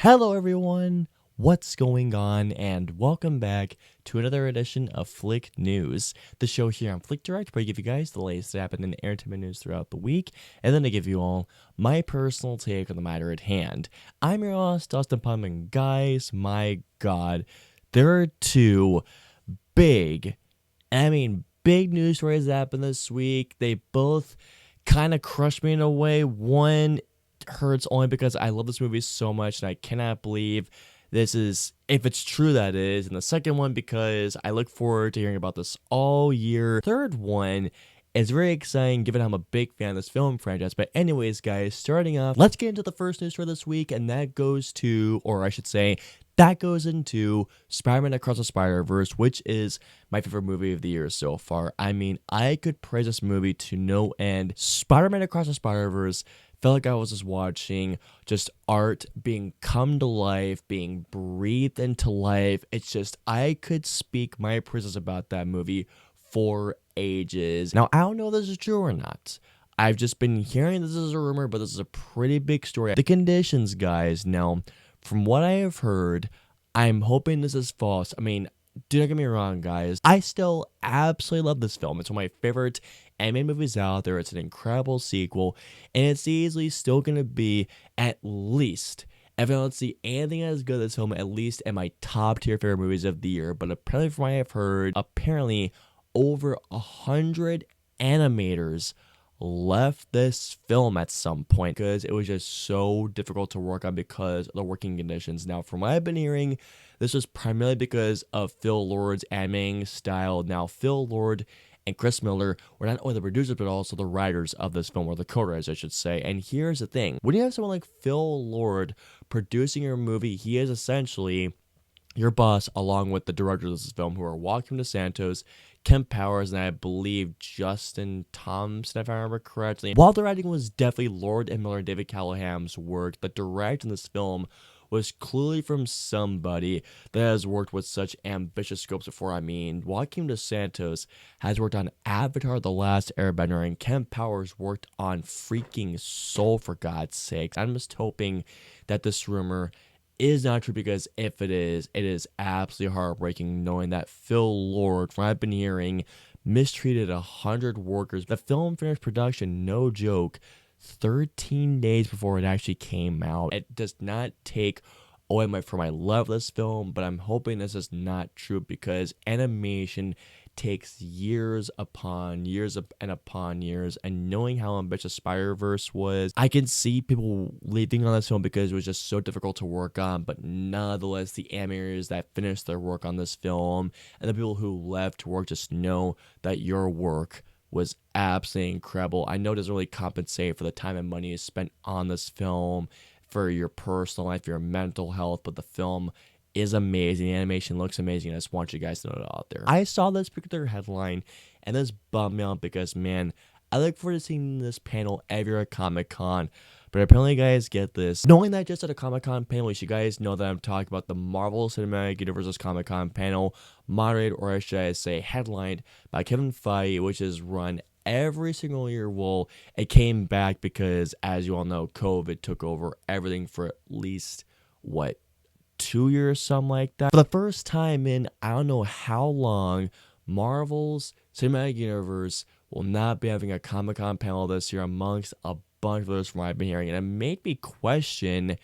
Hello, everyone. What's going on? And welcome back to another edition of Flick News, the show here on Flick Direct, where I give you guys the latest that happened in entertainment news throughout the week, and then I give you all my personal take on the matter at hand. I'm your host, Austin Putnam, and guys, my God, there are two big, big news stories that happened this week. They both kind of crushed me in a way. One hurts only because I love this movie so much and I cannot believe this is, if it's true that is. And the second one because I look forward to hearing about this all year. Third one is very exciting given I'm a big fan of this film franchise. But anyways, guys, starting off, let's get into the first news for this week, and that goes to, or I should say, that goes into Spider-Man Across the Spider-Verse, which is my favorite movie of the year so far. I could praise this movie to no end. Spider-Man Across the Spider-Verse felt like I was just watching just art being come to life, being breathed into life. It's just, I could speak my praises about that movie for ages. Now, I don't know if this is true or not. I've just been hearing this is a rumor, but this is a pretty big story. The conditions, guys. Now, from what I have heard, I'm hoping this is false. Do not get me wrong, guys. I still absolutely love this film. It's one of my favorite anime movies out there. It's an incredible sequel, and it's easily still going to be at least, if I don't see anything as good as this film, at least in my top tier favorite movies of the year. But apparently, from what I have heard, over 100 animators left this film at some point because it was just so difficult to work on because of the working conditions. Now, from what I've been hearing, this was primarily because of Phil Lord's animating style. Now, Phil Lord and Chris Miller were not only the producers, but also the writers of this film, or the co-writers, I should say. And here's the thing. When you have someone like Phil Lord producing your movie, he is essentially your boss, along with the directors of this film, who are Joaquin DeSantos, Kemp Powers, and I believe Justin Thompson, if I remember correctly. While the writing was definitely Lord and Miller and David Callahan's work, the directing this film was clearly from somebody that has worked with such ambitious scopes before. Joaquin DeSantos has worked on Avatar: The Last Airbender, and Kemp Powers worked on freaking Soul, for God's sakes. I'm just hoping that this rumor is not true, because if it is absolutely heartbreaking knowing that Phil Lord, from what I've been hearing, mistreated 100 workers. The film finished production, no joke, 13 days before it actually came out. It does not take away from my love of this film, but I'm hoping this is not true, because animation takes years upon years upon years, and knowing how ambitious Spider-Verse was, I can see people leaving on this film because it was just so difficult to work on. But nonetheless, the animators that finished their work on this film and the people who left to work, just know that your work was absolutely incredible. I know it doesn't really compensate for the time and money you spent on this film, for your personal life, your mental health, but the film is amazing. The animation looks amazing. I just want you guys to know it out there. I saw this particular headline and this bummed me out because, man, I look forward to seeing this panel every year at Comic-Con. But apparently, guys, get this. Knowing that just at a Comic-Con panel, you should guys know that I'm talking about the Marvel Cinematic Universe's Comic-Con panel, moderated, or should I say headlined, by Kevin Feige, which is run every single year. Well, it came back because, as you all know, COVID took over everything for at least, 2 years, something like that. For the first time in I don't know how long, Marvel's Cinematic Universe will not be having a Comic-Con panel this year, amongst a bunch of others from what I've been hearing. And it made me question,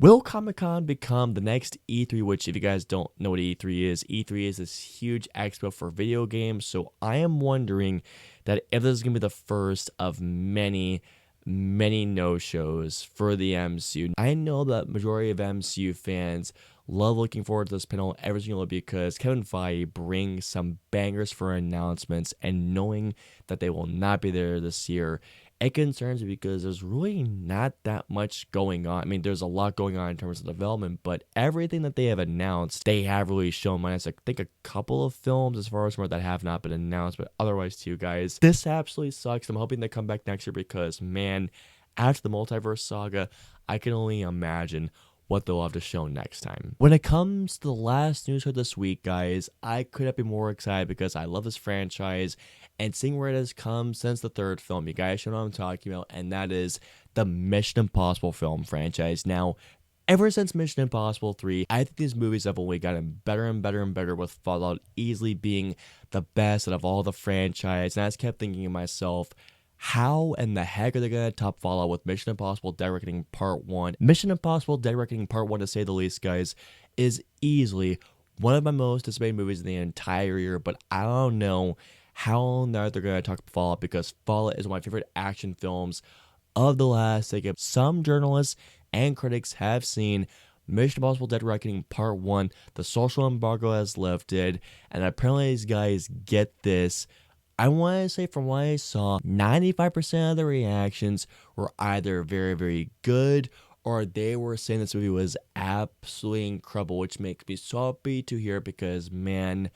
will Comic-Con become the next E3? Which, if you guys don't know what E3 is this huge expo for video games. So I am wondering that if this is going to be the first of many no-shows for the MCU. I know that majority of MCU fans love looking forward to this panel every single year because Kevin Feige brings some bangers for announcements, and knowing that they will not be there this year, it concerns me because there's really not that much going on. There's a lot going on in terms of development, but everything that they have announced, they have really shown, minus I think a couple of films as far as more that have not been announced. But otherwise, too, guys, this absolutely sucks. I'm hoping they come back next year because, man, after the multiverse saga, I can only imagine what they'll have to show next time. When it comes to the last news for this week, guys, I could not be more excited because I love this franchise, and seeing where it has come since the third film, you guys should know what I'm talking about, and that is the Mission Impossible film franchise. Now, Ever since Mission Impossible 3, I think these movies have only gotten better and better and better, with Fallout easily being the best out of all the franchise. And I just kept thinking to myself, how in the heck are they going to top Fallout with Mission Impossible Dead Reckoning Part 1? Mission Impossible Dead Reckoning Part 1, to say the least, guys, is easily one of my most anticipated movies in the entire year, but I don't know how now they're going to talk Fallout, because Fallout is one of my favorite action films of the last decade. Some journalists and critics have seen Mission Impossible Dead Reckoning Part 1, the social embargo has lifted, and apparently these guys get this. I want to say, from what I saw, 95% of the reactions were either very, very good, or they were saying this movie was absolutely incredible, which makes me so happy to hear, because, man,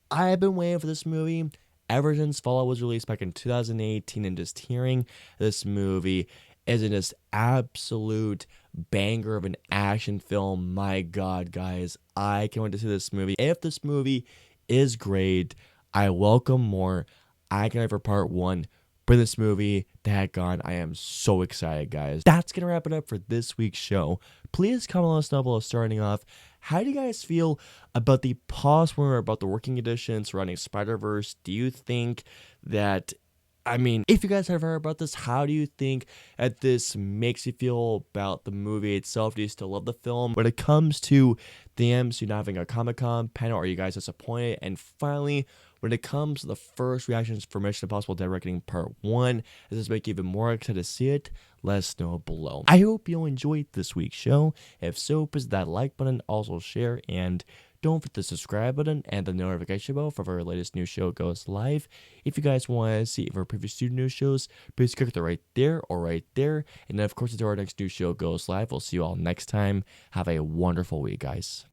I've been waiting for this movie ever since Fallout was released back in 2018, and just hearing this movie is just absolute banger of an action film. My God, guys, I can't wait to see this movie. If this movie is great, I welcome more. I can't wait for Part 1. For this movie, daggone, I am so excited, guys. That's gonna wrap it up for this week's show. Please comment on us down below. Starting off, how do you guys feel about the pause rumor about the working conditions surrounding Spider-Verse? Do you think that, I mean, if you guys have heard about this, how do you think that this makes you feel about the movie itself? Do you still love the film? When it comes to the MCU not having a Comic-Con panel, are you guys disappointed? And finally, when it comes to the first reactions for Mission Impossible Dead Reckoning Part 1, does this make you even more excited to see it? Let us know below. I hope you enjoyed this week's show. If so, please hit that like button, also share, and don't forget the subscribe button and the notification bell for our latest new show goes live. If you guys want to see our previous two new shows, please click the right there or right there. And then, of course, until our next new show goes live, we'll see you all next time. Have a wonderful week, guys.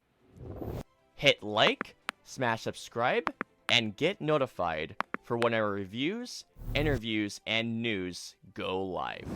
Hit like, smash subscribe, and get notified for when our reviews, interviews, and news go live.